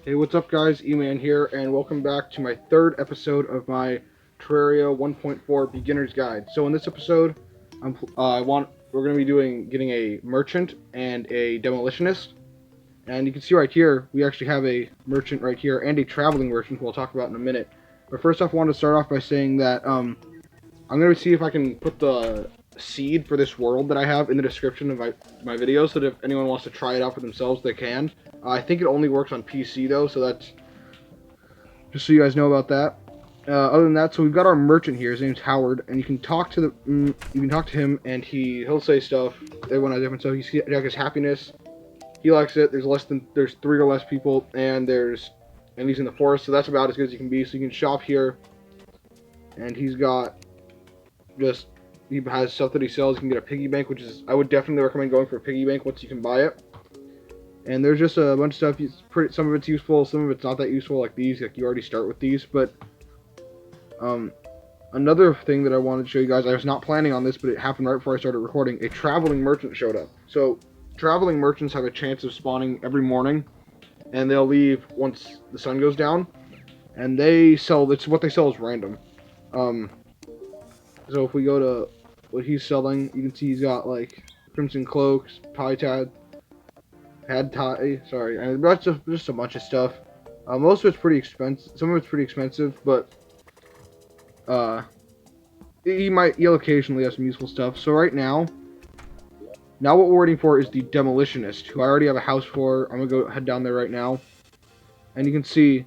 Hey, what's up, guys? E-Man here, and welcome back to my third episode of my Terraria 1.4 Beginner's Guide. So in this episode, we're going to be getting a merchant and a demolitionist, and you can see right here we actually have a merchant right here and a traveling merchant, who we'll talk about in a minute. But first off, I want to start off by saying that I'm going to see if I can put the seed for this world that I have in the description of my video, so that if anyone wants to try it out for themselves, they can. I think it only works on PC though, so that's just so you guys know about that. Other than that, so we've got our merchant here. His name's Howard, and you can talk to him, and he'll say stuff. Everyone has different stuff. He's his happiness. He likes it. There's 3 or less people, and he's in the forest, so that's about as good as you can be. So you can shop here, and just he has stuff that he sells. You can get a piggy bank, which is I would definitely recommend going for a piggy bank once you can buy it. And there's just a bunch of stuff. Some of it's useful, some of it's not that useful. Like these, like you already start with these. But another thing that I wanted to show you guys, I was not planning on this, but it happened right before I started recording. A traveling merchant showed up. So traveling merchants have a chance of spawning every morning, and they'll leave once the sun goes down. And they sell. It's what they sell is random. So if we go to what he's selling, you can see he's got like crimson cloaks, pad tie. Sorry, and that's just a bunch of stuff. Most of it's pretty expensive. Some of it's pretty expensive, but he'll occasionally have some useful stuff. So right now what we're waiting for is the Demolitionist, who I already have a house for. I'm gonna head down there right now, and you can see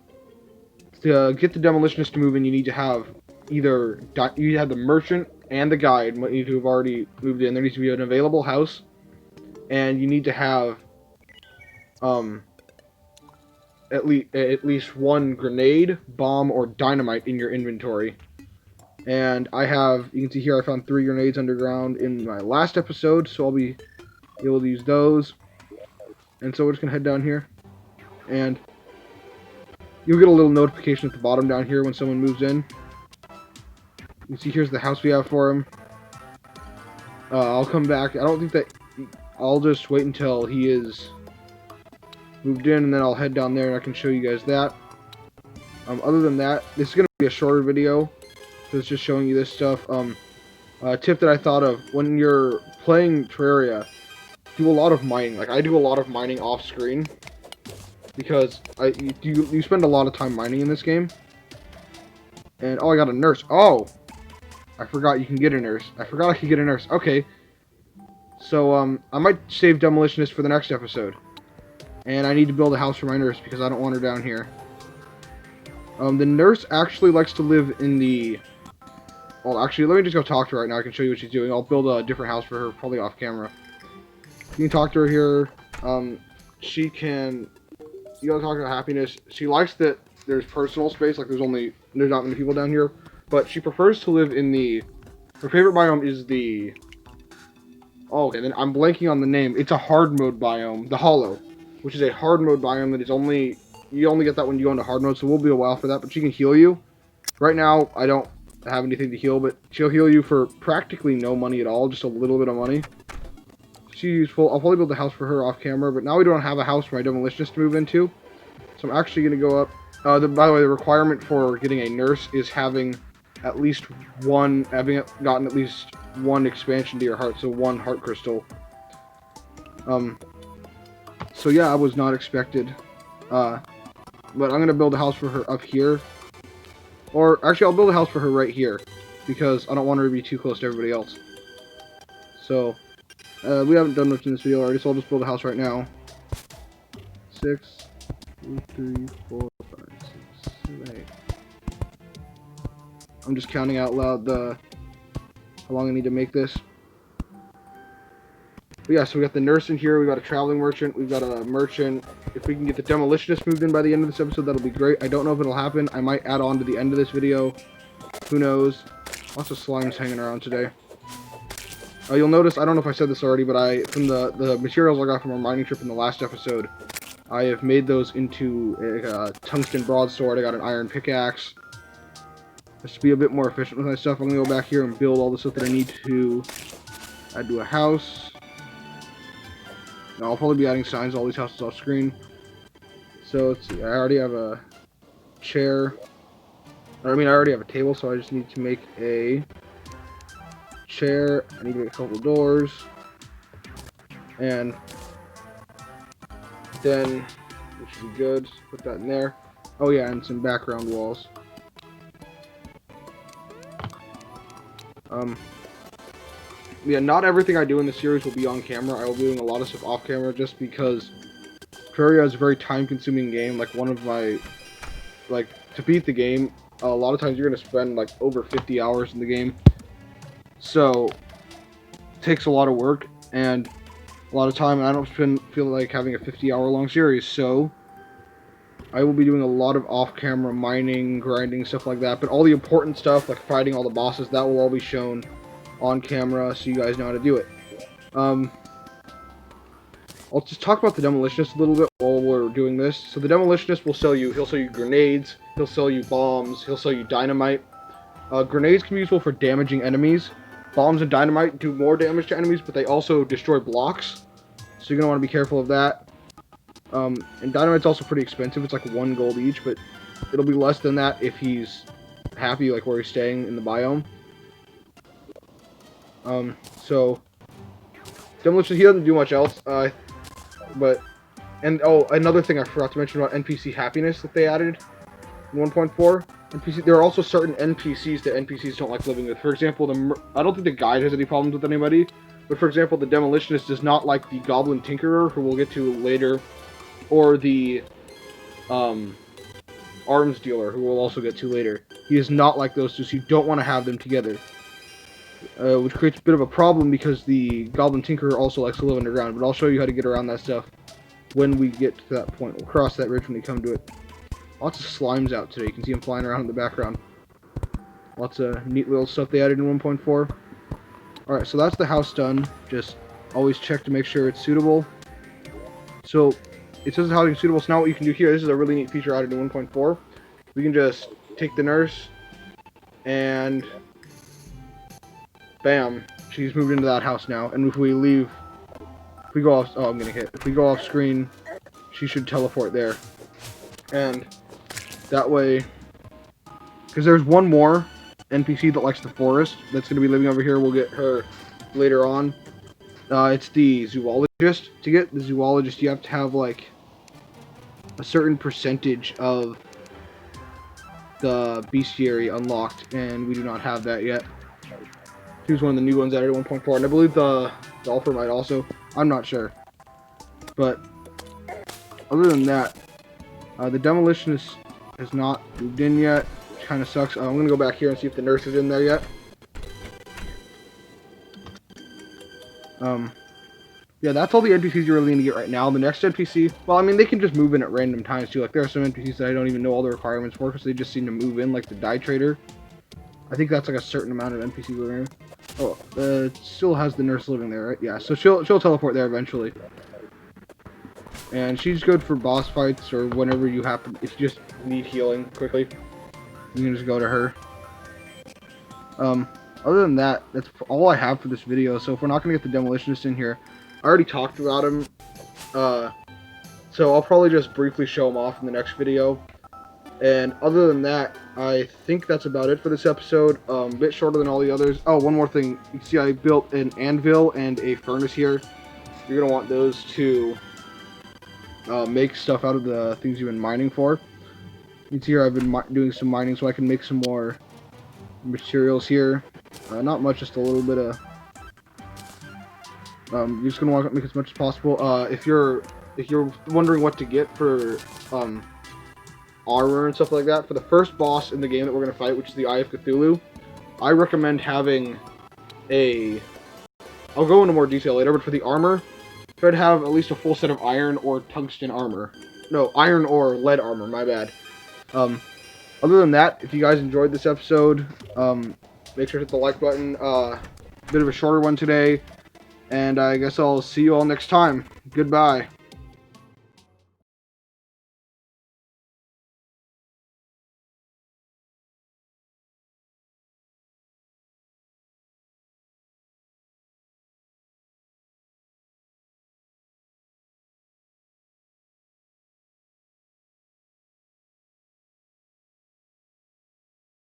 to get the Demolitionist to move in, you need to have the merchant and the guide need to have already moved in. There needs to be an available house, and you need to have at least 1 grenade, bomb, or dynamite in your inventory. And you can see here I found 3 grenades underground in my last episode, so I'll be able to use those. And so we're just gonna head down here, and you'll get a little notification at the bottom down here when someone moves in. You can see here's the house we have for him. I'll come back. I'll just wait until he is moved in, and then I'll head down there and I can show you guys that. Other than that, this is going to be a shorter video, so it's just showing you this stuff. A tip that I thought of: when you're playing Terraria, do a lot of mining. Like I do a lot of mining off screen, because you spend a lot of time mining in this game. And oh, I got a nurse. Oh, I forgot you can get a nurse. I forgot I could get a nurse. Okay, so I might save Demolitionist for the next episode. And I need to build a house for my nurse because I don't want her down here. The nurse actually likes to live in the... Well, actually, let me just go talk to her right now. I can show you what she's doing. I'll build a different house for her, probably off camera. You can talk to her here. You gotta talk to Happiness. She likes that there's personal space, like there's not many people down here. But she prefers to live in her favorite biome is the... Oh, okay, then I'm blanking on the name. It's a hard mode biome, the Hollow, which is a hard mode biome that is you only get that when you go into hard mode, so we'll be a while for that, but she can heal you. Right now, I don't have anything to heal, but she'll heal you for practically no money at all, just a little bit of money. She's useful. I'll probably build a house for her off camera, but now we don't have a house for my Demolitionist to move into, so I'm actually going to go up. By the way, the requirement for getting a nurse is having gotten at least 1 expansion to your heart, so 1 heart crystal. So yeah, I was not expected. But I'm going to build a house for her up here. Or, actually, I'll build a house for her right here, because I don't want her to be too close to everybody else. So, we haven't done much in this video already, so I'll just build a house right now. 6, 2, 3, 4, 5, 6, 7, 8. I'm just counting out loud how long I need to make this. But yeah, so we got the nurse in here, we got a traveling merchant, we've got a merchant. If we can get the Demolitionist moved in by the end of this episode, that'll be great. I don't know if it'll happen. I might add on to the end of this video. Who knows? Lots of slimes hanging around today. You'll notice, I don't know if I said this already, but from the materials I got from our mining trip in the last episode, I have made those into a tungsten broadsword. I got an iron pickaxe. Just to be a bit more efficient with my stuff, I'm going to go back here and build all the stuff that I need to add to a house. Now, I'll probably be adding signs to all these houses off screen. So let's see. I already have a chair. I already have a table, so I just need to make a chair. I need to make a couple doors. And then, it should be good. Put that in there. Oh yeah, and some background walls. Yeah, not everything I do in the series will be on camera. I will be doing a lot of stuff off camera just because Terraria is a very time-consuming game. Like, to beat the game, a lot of times you're going to spend, like, over 50 hours in the game. So, it takes a lot of work and a lot of time, and I don't feel like having a 50-hour long series. So, I will be doing a lot of off-camera mining, grinding, stuff like that. But all the important stuff, like fighting all the bosses, that will all be shown on camera so you guys know how to do it. I'll just talk about the Demolitionist a little bit while we're doing this. So the Demolitionist will he'll sell you grenades, he'll sell you bombs, he'll sell you dynamite. Grenades can be useful for damaging enemies. Bombs and dynamite do more damage to enemies, but they also destroy blocks. So you're going to want to be careful of that. And dynamite's also pretty expensive. It's like 1 gold each, but it'll be less than that if he's happy, like where he's staying in the biome. So Demolitionist, he doesn't do much else. Another thing I forgot to mention about NPC Happiness that they added in 1.4. There are also certain NPCs that NPCs don't like living with. For example, I don't think the guide has any problems with anybody, but for example, the Demolitionist does not like the Goblin Tinkerer, who we'll get to later, or the Arms Dealer, who we'll also get to later. He is not like those two, so you don't want to have them together. Which creates a bit of a problem because the Goblin Tinkerer also likes to live underground, but I'll show you how to get around that stuff when we get to that point. We'll cross that bridge when we come to it. Lots of slimes out today. You can see them flying around in the background. Lots of neat little stuff they added in 1.4. Alright, so that's the house done. Just always check to make sure it's suitable. So, it says housing suitable, so now what you can do here, this is a really neat feature added in 1.4. We can just take the nurse, and bam, she's moved into that house now. And if we go off, oh, I'm gonna hit. If we go off screen, she should teleport there. And that way, because there's one more NPC that likes the forest that's gonna be living over here. We'll get her later on. It's the Zoologist. To get the Zoologist, you have to have like a certain percentage of the bestiary unlocked, and we do not have that yet. She was one of the new ones added at 1.4, and I believe the Dolphin might also. I'm not sure. But other than that, the Demolitionist has not moved in yet, which kind of sucks. I'm going to go back here and see if the nurse is in there yet. Yeah, that's all the NPCs you're really going to get right now. The next NPC, well, I mean, they can just move in at random times, too. Like, there are some NPCs that I don't even know all the requirements for, because they just seem to move in, like the Dye Trader. I think that's like a certain amount of NPCs living there. Oh, it still has the nurse living there, right? Yeah, so she'll teleport there eventually. And she's good for boss fights or whenever you happen, if you just need healing quickly, you can just go to her. Other than that, that's all I have for this video. So if we're not going to get the Demolitionist in here, I already talked about him. So I'll probably just briefly show him off in the next video. And other than that, I think that's about it for this episode. A bit shorter than all the others. Oh, one more thing. You can see I built an anvil and a furnace here. You're going to want those to make stuff out of the things you've been mining for. You can see here I've been doing some mining so I can make some more materials here. Not much, just a little bit of... you're just going to want to make as much as possible. If you're wondering what to get for... armor and stuff like that, for the first boss in the game that we're going to fight, which is the Eye of Cthulhu, I recommend having I'll go into more detail later, but for the armor, try to have at least a full set of iron or tungsten armor. No, iron or lead armor, my bad. Other than that, if you guys enjoyed this episode, make sure to hit the like button. Bit of a shorter one today, and I guess I'll see you all next time. Goodbye.